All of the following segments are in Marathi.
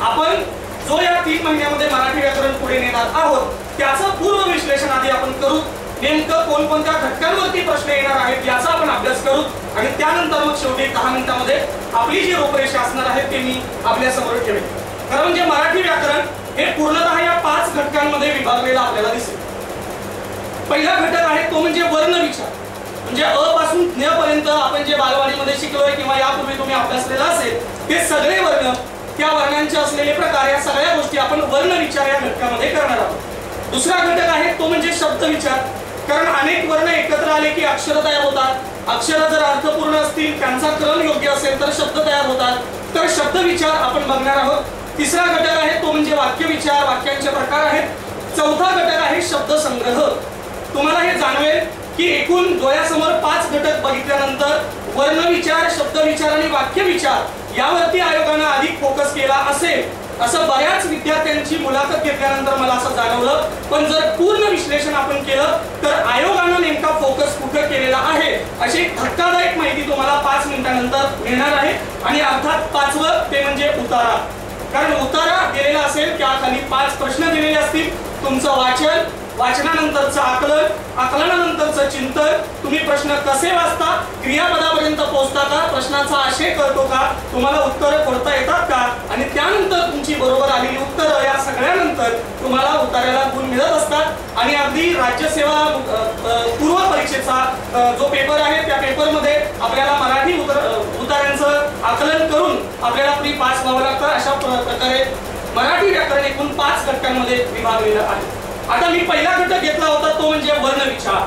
आपण जो या 3 महिन्यामध्ये मराठी व्याकरण पुढे नेणार आहोत त्याचं पूर्व विश्लेषण आधी आपण करू. नेमकं कोणकोणत्या घटकांवरती प्रश्न येणार आहेत याचा आपण अभ्यास करू आणि त्यानंतर मग शेवटी 10 मिनिटांमध्ये आपली जी रूपरेषा असणार आहे ते मी आपल्या समोर ठेवेन. कारण म्हणजे मराठी व्याकरण हे पूर्णतः या 5 घटकांमध्ये विभागलेलं आपल्याला दिसेल. पहिला घटक आहे तो म्हणजे वर्ण विचार. म्हणजे अ पासून ज्ञ पर्यंत आपण जे बालवाडीमध्ये शिकलोय किंवा यापूर्वी तुम्ही अभ्यासलेला असेल ते सगळे वर्ण, त्या वर्णांचे असलेले प्रकार, या सगळ्या गोष्टी आपण वर्ण विचार या घटकामध्ये करणार आहोत. दुसरा घटक आहे तो म्हणजे शब्द विचार. कारण अनेक वर्ण एकत्र आले की अक्षर तयार होतात. अक्षर जर अर्थपूर्ण असतील, त्यांचा क्रम योग्य असेल तर शब्द तयार होतात. तर शब्द विचार आपण बघणार आहोत. तिसरा घटक आहे तो म्हणजे वाक्य विचार, वाक्यांचे प्रकार आहेत. चौथा घटक आहे शब्द संग्रह. तुम्हाला हे जाणवेल की एकूण डोळ्यासमोर 5 घटक बघितल्यानंतर वर्ण विचार, शब्द विचार आणि वाक्य विचार यावरती आयोगाने अधिक फोकस केला असेल असं बऱ्याच विद्यार्थ्यांची मुलाखत घेतल्यानंतर मला असं जाणवलं. पण जर पूर्ण विश्लेषण आपण केलं तर आयोगाने नेमका फोकस कुठे केलेला आहे अशी धक्कादायक माहिती तुम्हाला 5 मिनिटांनंतर मिळणार आहे. आणि अर्थात 5वं ते म्हणजे उतारा. कारण उतारा दिलेला असेल त्याखाली 5 प्रश्न दिलेले असतील. तुमचं वाचन, वाचनानंतरचं आकलन, आकलनानंतरचं चिंतन, तुम्ही प्रश्न कसे वाचता, क्रियापदापर्यंत पोहोचता का, प्रश्नाचा आशय कळतो का, तुम्हाला उत्तरं खोडता येतात का, आणि त्यानंतर तुमची बरोबर आलेली उत्तरं या सगळ्यानंतर तुम्हाला उतार्याला गुण मिळत असतात. आणि अगदी राज्यसेवा पूर्व परीक्षेचा जो पेपर आहे त्या पेपरमध्ये आपल्याला मराठी उतार्यांचं आकलन करून आपल्याला प्री पास व्हावं लागतं. अशा प्रकारे मराठी व्याकरण एकूण 5 घटकांमध्ये विभागलेलं आहे. आता मी पहिला घटक घेतला होता तो म्हणजे वर्ण विचार.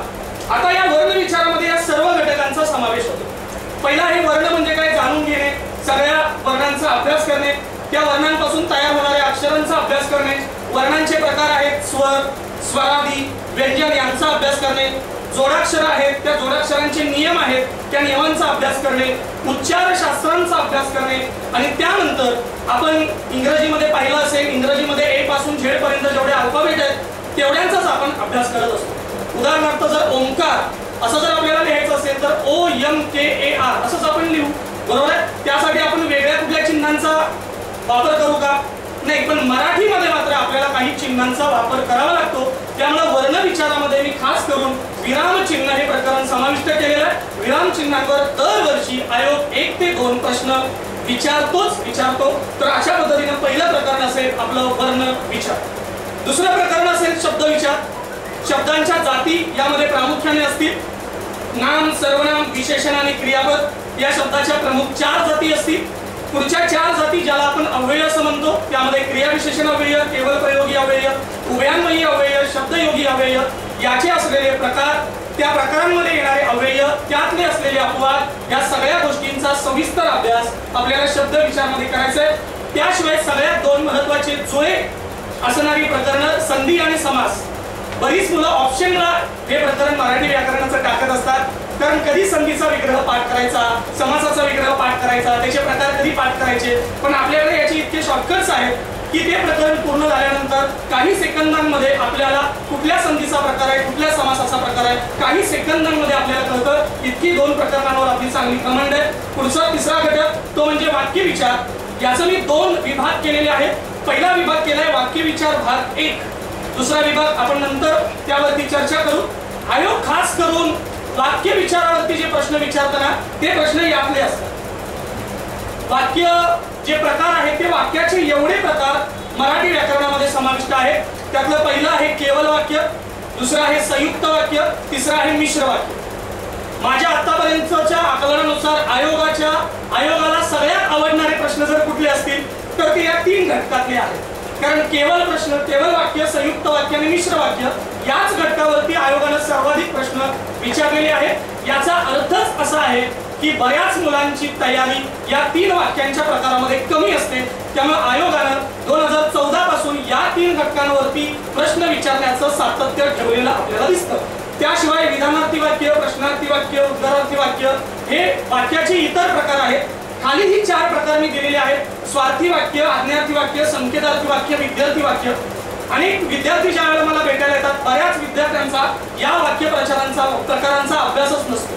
आता या वर्ण विचारामध्ये या सर्व घटकांचा समावेश होतो. पहिला हे वर्ण म्हणजे काय जाणून घेणे, सगळ्या वर्णांचा अभ्यास करणे, त्या वर्णांपासून तयार होणाऱ्या अक्षरांचा अभ्यास करणे, वर्णांचे प्रकार आहेत स्वर, स्वरादी, व्यंजन यांचा अभ्यास करणे, जोडाक्षर आहेत त्या जोडाक्षरांचे नियम आहेत त्या नियमांचा अभ्यास करणे, उच्चार शास्त्रांचा अभ्यास करणे. आणि त्यानंतर आपण इंग्रजीमध्ये पाहिलं असेल इंग्रजीमध्ये ए पासून झेड पर्यंत जेवढे अल्फाबेट आहेत तेवढ्यांचाच आपण अभ्यास करत असतो. उदाहरणार्थ जर ओंकार असं जर आपल्याला लिहायचं असेल तर OMKAR असंच आपण लिहू, बरोबर आहे. त्यासाठी आपण वेगळ्या कुठल्या चिन्हांचा वापर करू का? नाही. पण मराठीमध्ये मात्र आपल्याला काही चिन्हांचा वापर करावा लागतो. त्यामुळे वर्ण विचारामध्ये मी खास करून विराम चिन्ह हे प्रकरण समाविष्ट केलेलं आहे. विराम चिन्हांवर दरवर्षी आयोग 1 ते 2 प्रश्न विचारतो. तर अशा पद्धतीने पहिलं प्रकरण असेल आपलं वर्ण विचार. दुसरं प्रकरण असेल शब्द विचार. शब्दांच्या जाती यामध्ये प्रामुख्याने असतील. नाम, सर्वनाम, विशेषण आणि क्रियापद या शब्दाच्या प्रमुख 4 जाती असतील. पुढच्या 4 जाती ज्याला आपण अव्यय असं म्हणतो त्यामध्ये क्रिया विशेषण अव्यय, केवळ प्रयोगी अव्यय, उभयान्वयी अव्यय, शब्दयोगी अव्यय याचे असलेले प्रकार, त्या प्रकारांमध्ये येणारे अव्यय, त्यातले असलेले अपवाद या सगळ्या गोष्टींचा सविस्तर अभ्यास आपल्याला शब्द विचारामध्ये करायचा आहे. त्याशिवाय सगळ्यात 2 महत्त्वाचे जुळे असणारी प्रकरणं संधी आणि समास. बरीच मुलं ऑप्शनला हे प्रकरण मराठी व्याकरणाचं टाकत असतात. कारण कधी संधीचा विग्रह पाठ करायचा, समासाचा विग्रह पाठ करायचा, त्याचे प्रकार कधी पाठ करायचे. पण आपल्याकडे याचे इतके शॉर्टकट्स आहेत की ते प्रकरण पूर्ण झाल्यानंतर काही सेकंदांमध्ये आपल्याला कुठल्या संधीचा प्रकार आहे, कुठल्या समासाचा प्रकार आहे, काही सेकंदांमध्ये आपल्याला कळतं. इतकी 2 प्रकरणांवर आपली चांगली कमांड आहे. पुढचा तिसरा घटक तो म्हणजे वाक्य विचार. याचं मी 2 विभाग केलेले आहेत. पहिला विभाग केलाय वाक्य विचार भाग 1. दुसरा विभाग आपण नंतर त्यावरती चर्चा करू. आयोग खास करून वाक्य विचारावरती जे प्रश्न विचारताना ते प्रश्न यातले असतात. वाक्य जे प्रकार आहेत ते वाक्याचे एवढे प्रकार मराठी व्याकरणामध्ये समाविष्ट आहेत. त्यातलं पहिलं आहे केवल वाक्य, दुसरं आहे संयुक्त वाक्य, तिसरं आहे मिश्र वाक्य. माझ्या आतापर्यंतच्या आकलनानुसार आयोगाला सगळ्यात आवडणारे प्रश्न जर कुठले असतील तर ते या 3 घटकातले आहेत. कारण केवळ प्रश्न, केवळ वाक्य, संयुक्त वाक्य आणि मिश्र वाक्य याच घटकावरती आयोगाने सर्वाधिक प्रश्न विचारलेले आहेत. याचा अर्थच असा आहे की बऱ्याच मुलांची तयारी या 3 वाक्यांच्या प्रकारामध्ये कमी असते. त्यामुळे आयोगाने 2014 पासून या 3 घटकांवरती प्रश्न विचारण्याचं सातत्य ठेवलेलं आपल्याला दिसतं. त्याशिवाय विधानार्थी वाक्य, प्रश्नार्थी वाक्य, उद्गारार्थी वाक्य हे वाक्याचे इतर प्रकार आहेत. खाली ही 4 प्रकार मी दिलेले आहेत. स्वार्थी वाक्य, आज्ञार्थी वाक्य, संकेतार्थी वाक्य, विद्यार्थी वाक्य. आणि विद्यार्थी ज्या वेळेला मला भेटायला येतात बऱ्याच विद्यार्थ्यांचा या वाक्य प्रकारांचा अभ्यासच नसतो.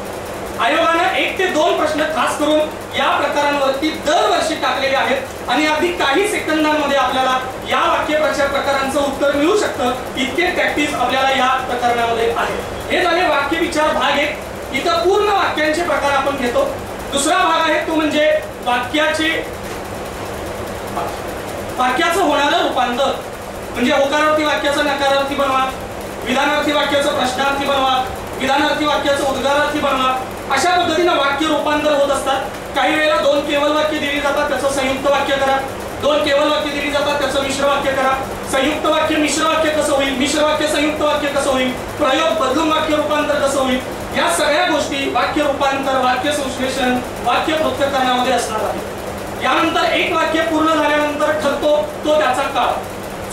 आयोगानं 1 ते 2 प्रश्न खास करून या प्रकारांवरती दरवर्षी टाकलेले आहेत आणि अगदी काही सेकंदांमध्ये आपल्याला या वाक्यप्रचार प्रकारांचं उत्तर मिळू शकतं इतके प्रॅक्टिस आपल्याला या प्रकरणामध्ये आहे. हे झाले वाक्यविचार भाग 1. इथं पूर्ण वाक्यांचे प्रकार आपण घेतो. दुसरा भाग आहे तो म्हणजे वाक्याचं होणारं रूपांतर, म्हणजे होकारार्थी वाक्याचं नकारार्थी बनवा, विधानार्थी वाक्याचं प्रश्नार्थी बनवा, विधानार्थी वाक्याचं उद्गारार्थी बनवा. अशा पद्धतीने वाक्य रूपांतर होत असतात. काही वेळेला 2 केवळ वाक्य दिली जातात त्याचं संयुक्त वाक्य करा, 2 केवळ वाक्य दिली जातात त्याचं मिश्र वाक्य करा, संयुक्त वाक्य मिश्र वाक्य कसं होईल, मिश्र वाक्य संयुक्त वाक्य कसं होईल, प्रयोग बदलून वाक्य रूपांतर कसं होईल, या सगळ्या गोष्टी वाक्य रूपांतर, वाक्य संश्लेषण, वाक्य पृथक्करणामध्ये असणार आहे. यानंतर एक वाक्य पूर्ण झाल्यानंतर ठरतो तो त्याचा काळ.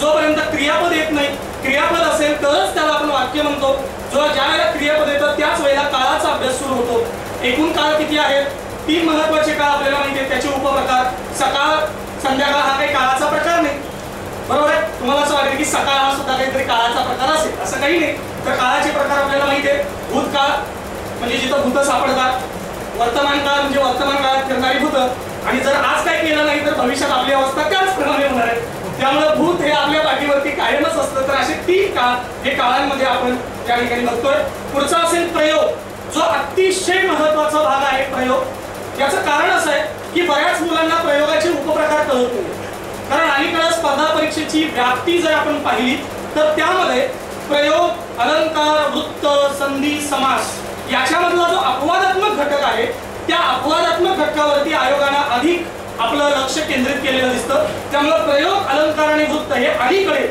जोपर्यंत क्रियापद येत नाही, क्रियापद असेल तरच त्याला आपण वाक्य म्हणतो. जो ज्या वेळेला क्रियापद येतं त्याच वेळेला काळाचा अभ्यास सुरू होतो. एकूण काळ किती आहेत? 3 महत्वाचे काळ आपल्याला माहिती आहेत. त्याचे उपप्रकार सकाळ संध्याकाळ हा काही काळाचा प्रकार नाही, बरोबर आहे. तुम्हाला असं वाटेल की सकाळ हा सुद्धा काहीतरी काळाचा प्रकार असेल, असं काही नाही. तर काळाचे प्रकार आपल्याला माहिती आहे. भूतकाळ म्हणजे जिथं भूत सापडतात, वर्तमान काळ म्हणजे वर्तमान काळात फिरणारी भूत, आणि जर आज काय केलं नाही तर भविष्यात आपली अवस्था त्याचप्रमाणे होणार आहे. त्यामुळे भूत हे आपल्या पाठीवरती कायमच असतं. तर असे 3 काळ हे काळांमध्ये आपण या ठिकाणी बघतोय. पुढचा असेल प्रयोग, जो अतिशय महत्वाचा भाग आहे. प्रयोग याचं कारण असं आहे की बऱ्याच मुलांना प्रयोगाचे उपप्रकार कळत नाही. कारण अलीकडे स्पर्धा परीक्षेची व्याप्ती जर आपण पाहिली तर त्यामध्ये प्रयोग, अलंकार, वृत्त, संधी, समास याच्यामधला जो अपवादात्मक घटक आहे त्या अपवादात्मक घटकावरती आयोगानं अधिक आपलं लक्ष केंद्रित केलेलं दिसतं. त्यामुळे प्रयोग, अलंकार आणि वृत्त हे अलीकडे,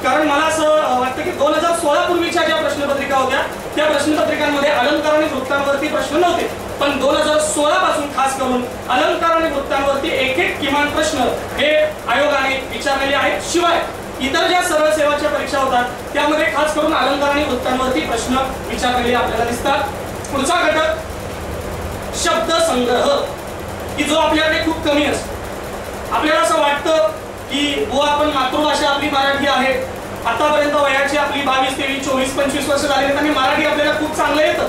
कारण मला असं वाटतं की 2016 पूर्वीच्या ज्या प्रश्नपत्रिका होत्या त्या प्रश्नपत्रिकांमध्ये अलंकार आणि वृत्तांवरती प्रश्न नव्हते, पण 2016 पासून खास करून अलंकार आणि वृत्तांवरती एक किमान प्रश्न हे आयोगाने विचारलेले आहेत. शिवाय इतर ज्या सरळ सेवाच्या परीक्षा होतात त्यामध्ये खास करून अलंकार आणि वृत्तांवरती प्रश्न विचारलेले आपल्याला दिसतात. पुढचा घटक शब्द संग्रह, की जो आपल्याकडे खूप कमी असतो. आपल्याला असं वाटतं की आपण मातृभाषा आपली मराठी आहे, आतापर्यंत वयाची आपली 22, 23, 24, 25 वर्ष झाली आणि मराठी आपल्याला खूप चांगलं येतं,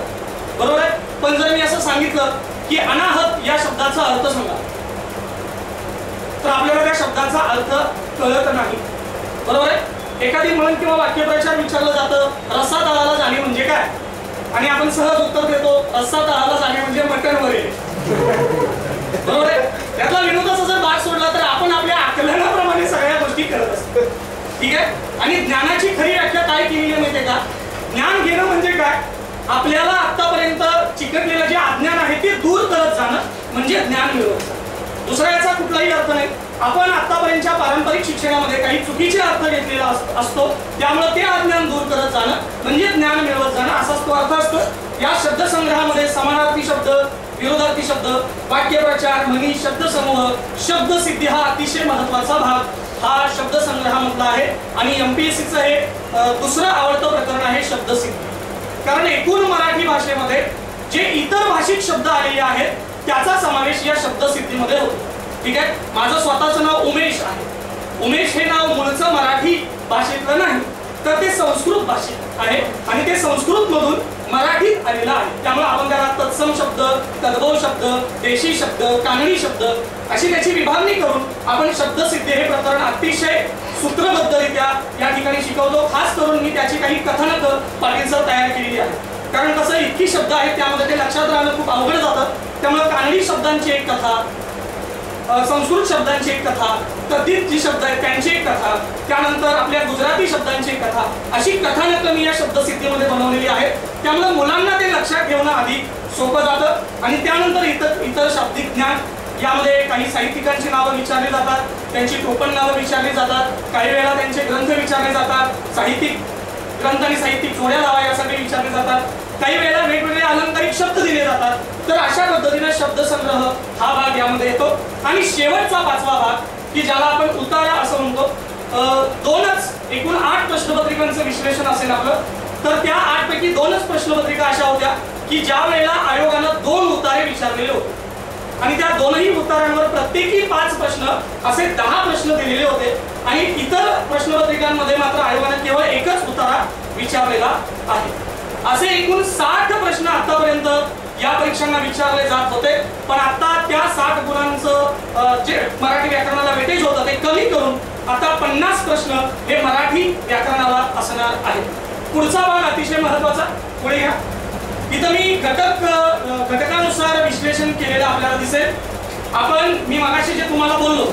बरोबर आहे. पण जर मी असं सांगितलं की अनाहत या शब्दाचा अर्थ सांगा तर आपल्याला त्या शब्दाचा अर्थ कळत नाही, बरोबर आहे. एखादी म्हण किंवा वाक्यप्रचार विचारलं जातं, रस्सा तळाला जाणे म्हणजे काय, आणि आपण सहज उत्तर देतो रस्सा तळाला जाणे म्हणजे मटण वगैरे, बरोबर आहे. त्यातला विनोदाचा जर भाग सोडला तर आपण आपल्या आकलनाप्रमाणे सगळ्या गोष्टी करत असतो, ठीक आहे. आणि ज्ञानाची खरी व्याख्या काय केलेली आहे माहितीये का? ज्ञान घेणं म्हणजे काय? आपल्याला आतापर्यंत चिकटलेलं जे अज्ञान आहे ते दूर करत जाणं म्हणजे ज्ञान मिळवणं. दुसरा याचा कुठलाही अर्थ नाही. आपण आतापर्यंतच्या पारंपरिक शिक्षणामध्ये काही चुकीचे अर्थ घेतलेला असतो, त्यामुळे ते अज्ञान दूर करत जाणं म्हणजे ज्ञान मिळवत जाणं असाच तो अर्थ असतो. या शब्दसंग्रहामध्ये समानार्थी शब्द, विरोधार्थी शब्द, वाक्यप्रचार, म्हणी, शब्दसमूह, शब्दसिद्धी हा अतिशय महत्वाचा भाग हा शब्दसंग्रहामधला आहे. आणि एमपीएससीचं हे दुसरं आवडतं प्रकरण आहे शब्दसिद्धी. कारण एकूण मराठी भाषेमध्ये जे इतर भाषिक शब्द आलेले आहेत त्याचा समावेश या शब्दसिद्धीमध्ये होतो, ठीक आहे. माझं स्वतःचं नाव उमेश आहे. उमेश हे नाव मूळचं मराठी भाषेतलं नाही, तर ते संस्कृत भाषेत आहे आणि ते संस्कृत मधून मराठीत आलेलं आहे. त्यामुळे आपण त्याला तत्सम शब्द, तद्भव शब्द, देशी शब्द, कानडी शब्द अशी त्याची विभागणी करून आपण शब्दसिद्धी हे प्रकरण अतिशय सूत्रबद्धरित्या या ठिकाणी शिकवतो. खास करून मी त्याची काही कथानक पाटील सर तयार केलेली आहे. कारण कसं इतकी शब्द आहेत त्यामध्ये ते लक्षात राहणं खूप अवघड जातं. त्यामुळे कानडी शब्दांची एक कथा, संस्कृत शब्दांची एक कथा, तद्धित जी शब्द आहेत त्यांची एक कथा, त्यानंतर आपल्या गुजराती शब्दांची एक कथा, अशी कथानक मी या शब्दसिद्धीमध्ये बनवलेली आहे. त्यामुळे मुलांना ते लक्षात ठेवणं अधिक सोपं जातं. आणि त्यानंतर इतर शाब्दिक ज्ञान यामध्ये काही साहित्यिकांची नावं विचारली जातात, त्यांची टोपण नावं विचारली जातात, काही वेळा त्यांचे ग्रंथ विचारले जातात, साहित्यिक ग्रंथ आणि साहित्यिक जोड्या लावा यासाठी विचारले जातात, काही वेळेला वेगवेगळे अलंकारिक शब्द दिले जातात. तर अशा पद्धतीने शब्दसंग्रह हा भाग यामध्ये येतो. आणि शेवटचा 5वा भाग की ज्याला आपण उतारा असं म्हणतो, 2च एकूण 8 प्रश्नपत्रिकांचं विश्लेषण असेल आपलं, तर त्या 8 पैकी 2च प्रश्नपत्रिका अशा होत्या की ज्या वेळेला आयोगानं 2 उतारे विचारलेले होते आणि त्या 2ही उत्तरांवर प्रत्येकी 5 प्रश्न असे 10 प्रश्न दिलेले होते. आणि इतर प्रश्नपत्रिकांमध्ये मात्र आयोगाने केवळ एकच उतारा विचारलेला आहे. असे एकूण 60 प्रश्न आतापर्यंत या परीक्षांना विचारले जात होते, पण आता त्या 60 गुणांचं जे मराठी व्याकरणाला वेटेज होतं ते कमी करून आता 50 प्रश्न हे मराठी व्याकरणाला असणार आहेत. पुढचा भाग अतिशय महत्त्वाचा, पुढे घ्या. इथं मी घटकानुसार विश्लेषण केलेलं आपल्याला दिसेल. मी मगाशी जे तुम्हाला बोललो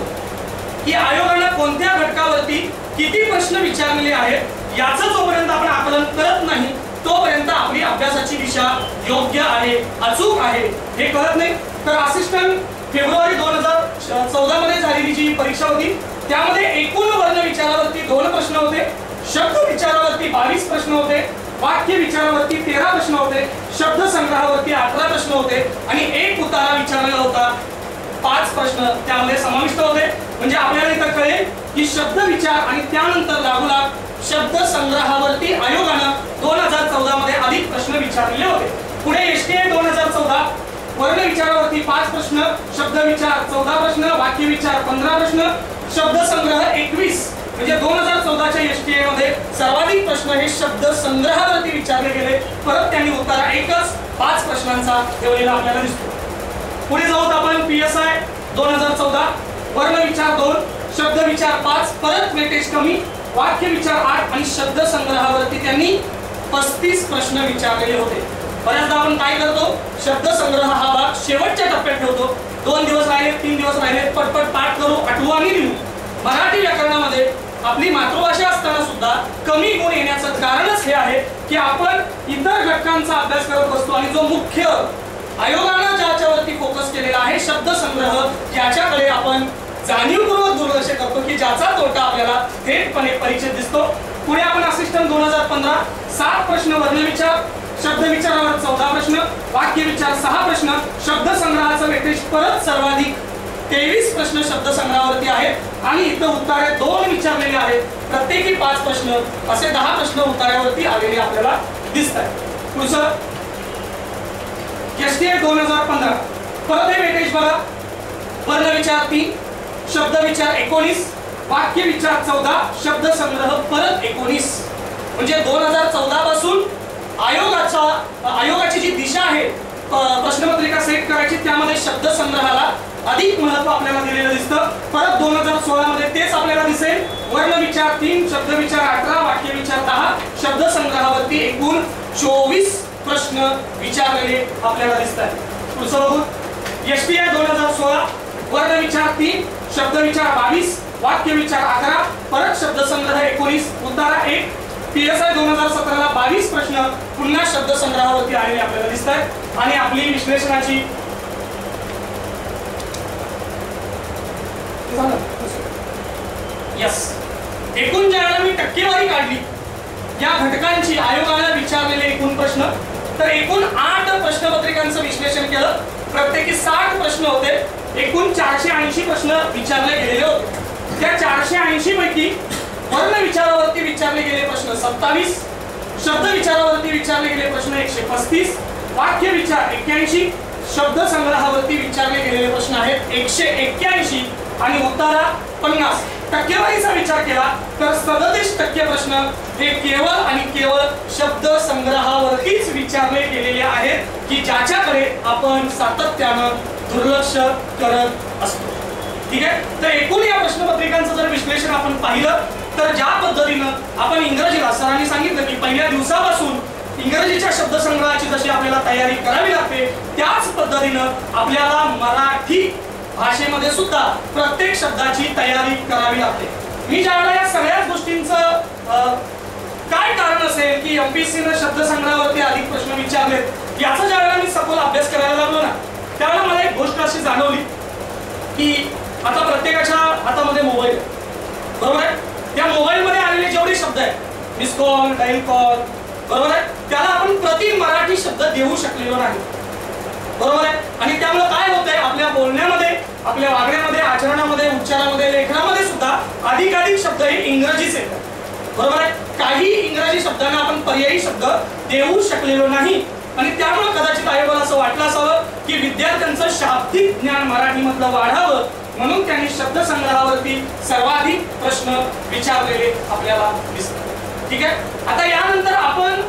की आयोगानं कोणत्या घटकावरती किती प्रश्न विचारलेले आहेत याचं जोपर्यंत आपण आकलन करत नाही तोपर्यंत आपली अभ्यासाची दिशा योग्य आहे, अचूक आहे हे कळत नाही. तर असिस्टंट फेब्रुवारी 2014 मध्ये झालेली जी परीक्षा होती त्यामध्ये एकूण वर्ण विचारावरती 2 प्रश्न होते, शब्द विचारावरती 22 प्रश्न होते, वाक्य विचारावरती 13 प्रश्न होते, शब्द संग्रहावरती 18 प्रश्न होते आणि एक उतारा विचारलेला होता. 5 प्रश्न त्यामध्ये समाविष्ट होते. म्हणजे आपल्याला इथं कळेल की शब्द विचार आणि त्यानंतर लागोलाग शब्द संग्रहावरती आयोगानं 2014 मध्ये अधिक प्रश्न विचारलेले होते. पुढे एसटीए 2014 वर्ण विचारावरती 5 प्रश्न, शब्द विचार 14 प्रश्न, वाक्य विचार 15 प्रश्न, शब्द संग्रह 21. म्हणजे 2014च्या एसटीए मध्ये सर्वाधिक प्रश्न हे शब्द संग्रहावरती विचारले गेले. परत त्यांनी उत्तर एकच 5 प्रश्नांचा ठेवलेला आपल्याला दिसतो. पुढे जाऊन आपण पीएसआय 2014 वर्ण विचार 2, शब्द विचार 5, परत वेटेज कमी, वाक्य विचार 8 आणि शब्द संग्रहावरती त्यांनी 35 प्रश्न विचारलेले होते. बऱ्याचदा आपण काय करतो, शब्द संग्रह हा भाग शेवटच्या टप्प्यात ठेवतो. 2 दिवस राहिले, 3 दिवस राहिले, पटपट पाठ करू, आठवू आणि लिहू. मराठी व्याकरणामध्ये आपली मातृभाषा असताना सुद्धा कमी गुण येण्याचं कारणच हे आहे की आपण इतर घटकांचा अभ्यास करत बसतो आणि जो मुख्य आयोगानं ज्याच्यावरती फोकस केलेला आहे शब्द संग्रह याच्याकडे आपण जाणीवपूर्वक दुर्लक्ष करतो की ज्याचा तोटा आपल्याला थेटपणे परीक्षेत दिसतो. पुढे आपण असिस्टंट 2015 7 प्रश्न वर्ण विचार, शब्द विचारावर 14 प्रश्न, वाक्य विचार 6 प्रश्न, शब्द संग्रहाचं वेटेज परत सर्वाधिक 23 प्रश्न शब्द संग्रहावरती आहेत आणि इथं उत्तरे 2 विचारलेले आहेत. प्रत्येकी 5 प्रश्न असे 10 प्रश्न उत्तरावरती आलेले आपल्याला दिसतात. पुढचं एसटीए 2015 परत हे वेटेज बघा. वर्ण विचार 3, शब्द विचार 19, वाक्य विचार 14, शब्द संग्रह परत 19. म्हणजे 2014 पासून आयोगाची जी दिशा आहे प्रश्नपत्रिका सेट करायची त्यामध्ये शब्द संग्रहाला अधिक महत्व आपल्याला दिलेलं दिसतं. परत 2016 मध्ये तेच आपल्याला दिसेल. वर्ण विचार 3, शब्द विचार 18, वाक्य विचार 10, शब्द संग्रहावरती एकूण 24 प्रश्न विचारलेले आपल्याला दिसतात. पुढचं बघू. एसटीआय 2016 वर्ण विचार 3, शब्द विचार 22, वाक्य विचार 11, परत शब्द संग्रह 19, उत्तरा 1. पीएसआय 2017 ला 22 प्रश्न पुन्हा शब्द संग्रहावरती आलेले आपल्याला दिसतात आणि आपली विश्लेषणाची एकूण ज्यावेळेला मी टक्केवारी काढली या घटकांची आयोगाने विचारलेले एकूण प्रश्न तर एकूण 8 प्रश्नपत्रिकांचं विश्लेषण केलं. प्रत्येकी 60 प्रश्न होते. एकूण 480 प्रश्न विचारले गेलेले होते. त्या 480 पैकी वर्ण विचारावरती विचारले गेले प्रश्न 27, शब्द विचारावरती विचारले गेले प्रश्न 135, वाक्य विचार 81, शब्द संग्रहावरती विचारले गेलेले प्रश्न आहेत 181 आणि उत्तरा 50. टक्केवारीचा विचार केला तर 37% प्रश्न हे केवळ आणि केवळ शब्द संग्रहावरतीच विचारले गेलेले आहेत की ज्याच्याकडे आपण सातत्यानं दुर्लक्ष करत असतो. ठीक आहे. तर एकूण या प्रश्नपत्रिकांचं जर विश्लेषण आपण पाहिलं तर ज्या पद्धतीनं आपण इंग्रजीला सरांनी सांगितलं की पहिल्या दिवसापासून इंग्रजीच्या शब्दसंग्रहाची जशी आपल्याला तयारी करावी लागते त्याच पद्धतीनं आपल्याला मराठी भाषेमध्ये सुद्धा प्रत्येक शब्दाची तयारी करावी लागते. मी ज्यावेळेला या सगळ्याच गोष्टींचं काय कारण असेल की एमपीएससीने शब्दसंग्रहावरती अधिक प्रश्न विचारलेत याचा ज्यावेळेला मी सखोल अभ्यास करायला लागलो ना त्यावेळेला मला एक गोष्ट अशी जाणवली की आता प्रत्येकाच्या हातामध्ये मोबाईल बरोबर आहे. त्या मोबाईल मध्ये आलेले जेवढे शब्द आहेत मिस कॉल, डायल कॉल बरोबर आहे त्याला आपण प्रति मराठी शब्द देऊ शकलेलो नाही बरोबर आहे. आणि त्यामुळे काय होतंय आपल्या बोलण्यामध्ये, आपल्या वागण्यामध्ये, आचरणामध्ये, उच्चारामध्ये, लेखनामध्ये सुद्धा अधिकाधिक शब्द हे इंग्रजीच येतात बरोबर आहे. काही इंग्रजी शब्दांना आपण पर्यायी शब्द देऊ शकलेलो नाही आणि त्यामुळे कदाचित आयोगाला असं वाटलं असावं की विद्यार्थ्यांचं शाब्दिक ज्ञान मराठीमधलं वाढावं म्हणून त्यांनी शब्दसंग्रहावरती सर्वाधिक प्रश्न विचारलेले आपल्याला दिसतात. ठीक आहे. आता यानंतर आपण